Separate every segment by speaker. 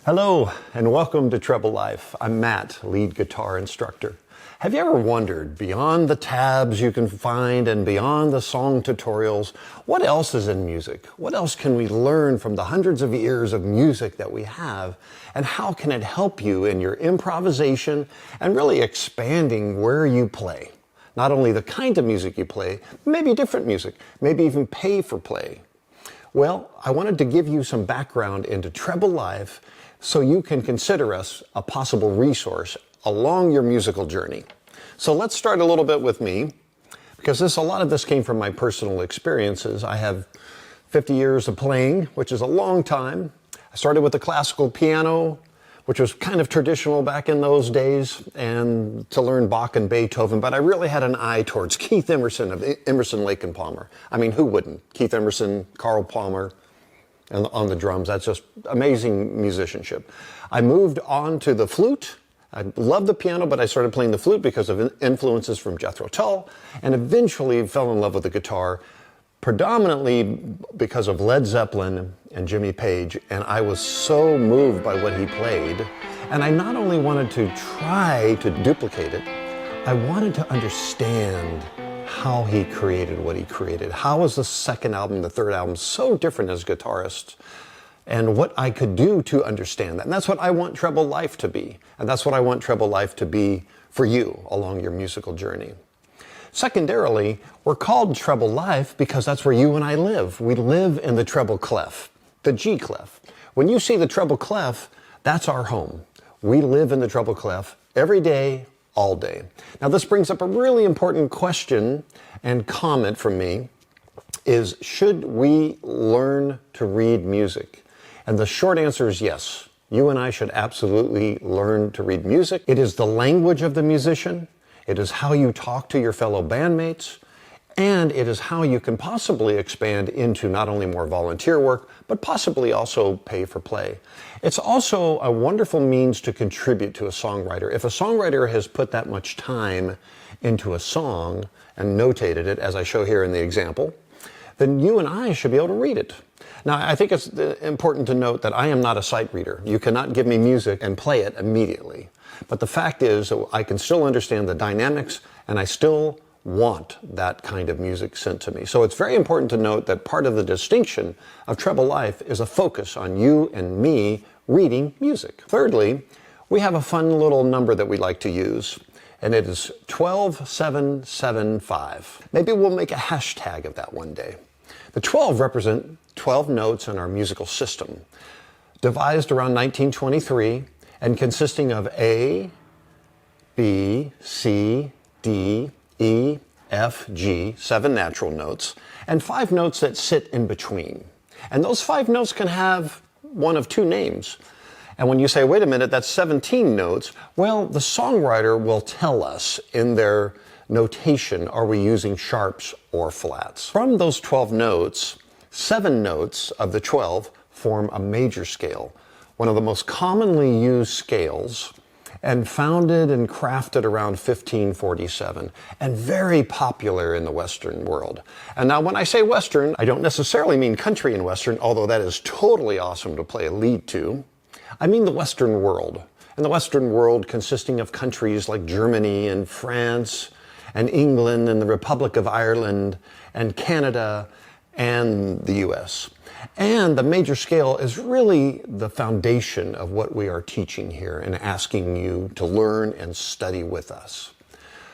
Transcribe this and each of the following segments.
Speaker 1: Hello and welcome to Treble Life. I'm Matt, lead guitar instructor. Have you ever wondered, beyond the tabs you can find and beyond the song tutorials, what else is in music? What else can we learn from the hundreds of years of music that we have? And how can it help you in your improvisation and really expanding where you play? Not only the kind of music you play, maybe different music, maybe even pay for play. Well, I wanted to give you some background into Treble Life so you can consider us a possible resource along your musical journey. So let's start a little bit with me, because a lot of this came from my personal experiences. I have 50 years of playing, which is a long time. I started with the classical piano, which was kind of traditional back in those days, and to learn Bach and Beethoven, but I really had an eye towards Keith Emerson of Emerson, Lake and Palmer. I mean, who wouldn't? Keith Emerson, Carl Palmer, and on the drums. That's just amazing musicianship. I moved on to the flute. I loved the piano, but I started playing the flute because of influences from Jethro Tull, and eventually fell in love with the guitar, predominantly because of Led Zeppelin and Jimmy Page, and I was so moved by what he played. And I not only wanted to try to duplicate it, I wanted to understand how he created what he created. How was the second album, the third album so different as guitarists, and what I could do to understand that. And that's what I want Treble Life to be. And that's what I want Treble Life to be for you along your musical journey. Secondarily, we're called Treble Life because that's where you and I live. We live in the treble clef, the G clef. When you see the treble clef, that's our home. We live in the treble clef every day, all day. Now this brings up a really important question and comment from me is, should we learn to read music? And the short answer is yes. You and I should absolutely learn to read music. It is the language of the musician. It is how you talk to your fellow bandmates. And it is how you can possibly expand into not only more volunteer work, but possibly also pay for play. It's also a wonderful means to contribute to a songwriter. If a songwriter has put that much time into a song and notated it, as I show here in the example, then you and I should be able to read it. Now, I think it's important to note that I am not a sight reader. You cannot give me music and play it immediately. But the fact is, I can still understand the dynamics, and I still want that kind of music sent to me. So it's very important to note that part of the distinction of Treble Life is a focus on you and me reading music. Thirdly, we have a fun little number that we like to use, and it is 12775. Maybe we'll make a hashtag of that one day. The 12 represent 12 notes in our musical system, devised around 1923 and consisting of A, B, C, D, E, F, G, 7 natural notes, and 5 notes that sit in between. And those 5 notes can have one of 2 names. And when you say, wait a minute, that's 17 notes, well, the songwriter will tell us in their notation, are we using sharps or flats? From those 12 notes, 7 notes of the 12 form a major scale, one of the most commonly used scales, and founded and crafted around 1547, and very popular in the Western world. And now when I say Western, I don't necessarily mean country and Western, although that is totally awesome to play a lead to. I mean the Western world, and the Western world consisting of countries like Germany and France and England and the Republic of Ireland and Canada and the US. And the major scale is really the foundation of what we are teaching here and asking you to learn and study with us.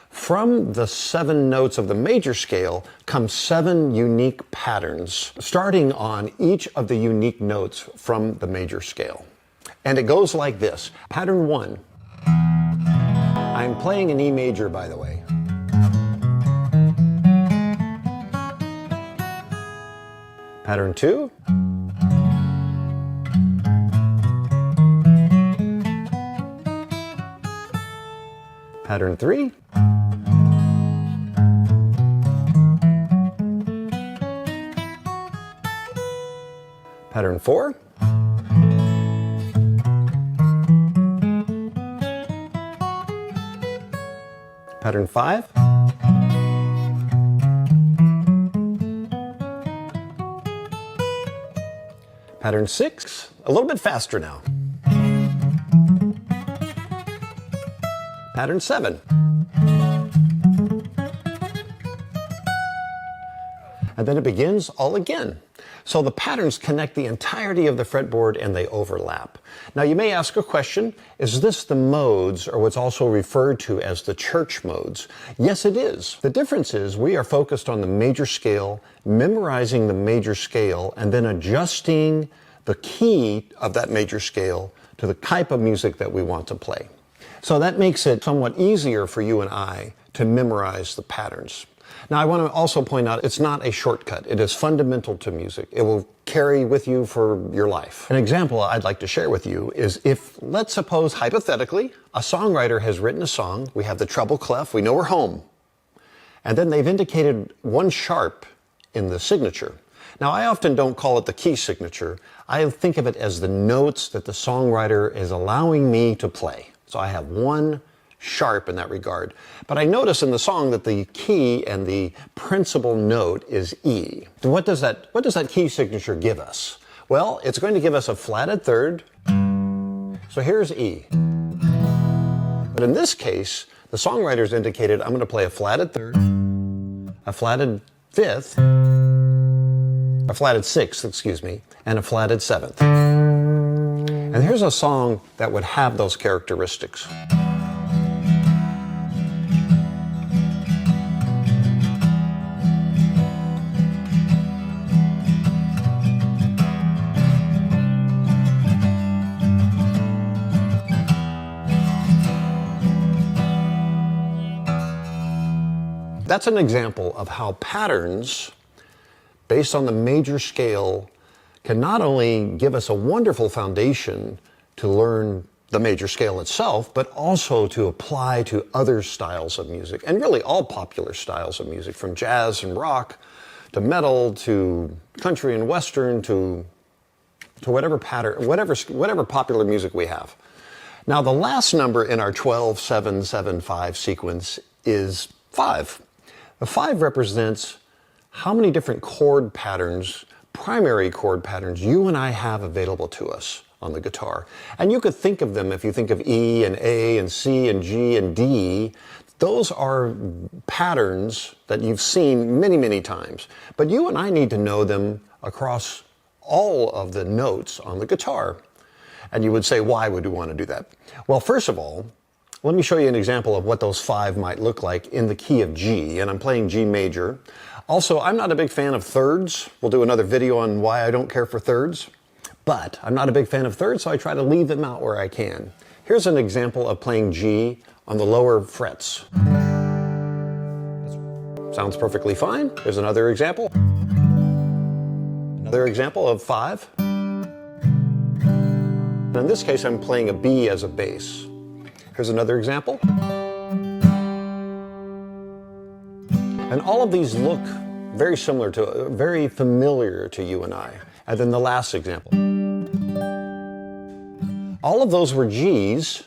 Speaker 1: From the 7 notes of the major scale come 7 unique patterns, starting on each of the unique notes from the major scale. And it goes like this. Pattern 1. I'm playing an E major, by the way. Pattern 2. Pattern 3. Pattern 4. Pattern 5. Pattern 6, a little bit faster now. Pattern 7. And then it begins all again. So the patterns connect the entirety of the fretboard and they overlap. Now you may ask a question, is this the modes or what's also referred to as the church modes? Yes, it is. The difference is we are focused on the major scale, memorizing the major scale, and then adjusting the key of that major scale to the type of music that we want to play. So that makes it somewhat easier for you and I to memorize the patterns. Now, I want to also point out it's not a shortcut. It is fundamental to music. It will carry with you for your life. An example I'd like to share with you is if, let's suppose, hypothetically, a songwriter has written a song. We have the treble clef. We know we're home. And then they've indicated one sharp in the signature. Now, I often don't call it the key signature. I think of it as the notes that the songwriter is allowing me to play. So I have one sharp in that regard. But I notice in the song that the key and the principal note is E. What does that key signature give us? Well, it's going to give us a flatted third. So here's E. But in this case, the songwriter's indicated I'm going to play a flatted third, a flatted fifth, a flatted sixth, and a flatted seventh. And here's a song that would have those characteristics. That's an example of how patterns based on the major scale can not only give us a wonderful foundation to learn the major scale itself, but also to apply to other styles of music, and really all popular styles of music, from jazz and rock to metal to country and western to whatever pattern, whatever popular music we have. Now, the last number in our 12-7-7-5 sequence is 5. The 5 represents how many different chord patterns, primary chord patterns, you and I have available to us on the guitar. And you could think of them, if you think of E and A and C and G and D, those are patterns that you've seen many, many times. But you and I need to know them across all of the notes on the guitar. And you would say, why would we want to do that? Well, first of all, let me show you an example of what those 5 might look like in the key of G, and I'm playing G major. Also, I'm not a big fan of thirds. We'll do another video on why I don't care for thirds, but I'm not a big fan of thirds, so I try to leave them out where I can. Here's an example of playing G on the lower frets. Sounds perfectly fine. Here's another example. Another example of 5. And in this case, I'm playing a B as a bass. Here's another example. And all of these look very similar to, very familiar to you and I. And then the last example. All of those were Gs,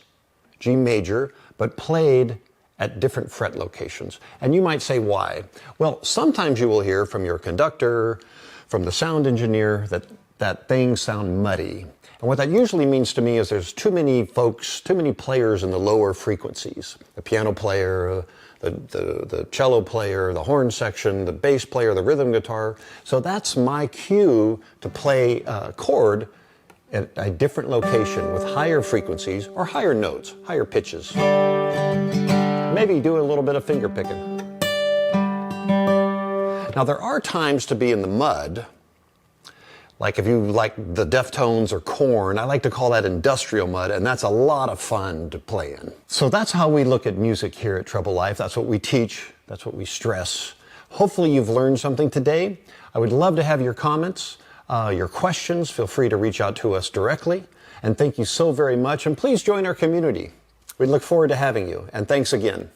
Speaker 1: G major, but played at different fret locations. And you might say, why? Well, sometimes you will hear from your conductor, from the sound engineer, that things sound muddy. And what that usually means to me is there's too many folks, too many players in the lower frequencies. The piano player, the cello player, the horn section, the bass player, the rhythm guitar. So that's my cue to play a chord at a different location with higher frequencies or higher notes, higher pitches. Maybe do a little bit of finger picking. Now there are times to be in the mud. Like if you like the Deftones or Korn, I like to call that industrial mud, and that's a lot of fun to play in. So that's how we look at music here at Treble Life. That's what we teach. That's what we stress. Hopefully you've learned something today. I would love to have your comments, your questions. Feel free to reach out to us directly. And thank you so very much. And please join our community. We look forward to having you. And thanks again.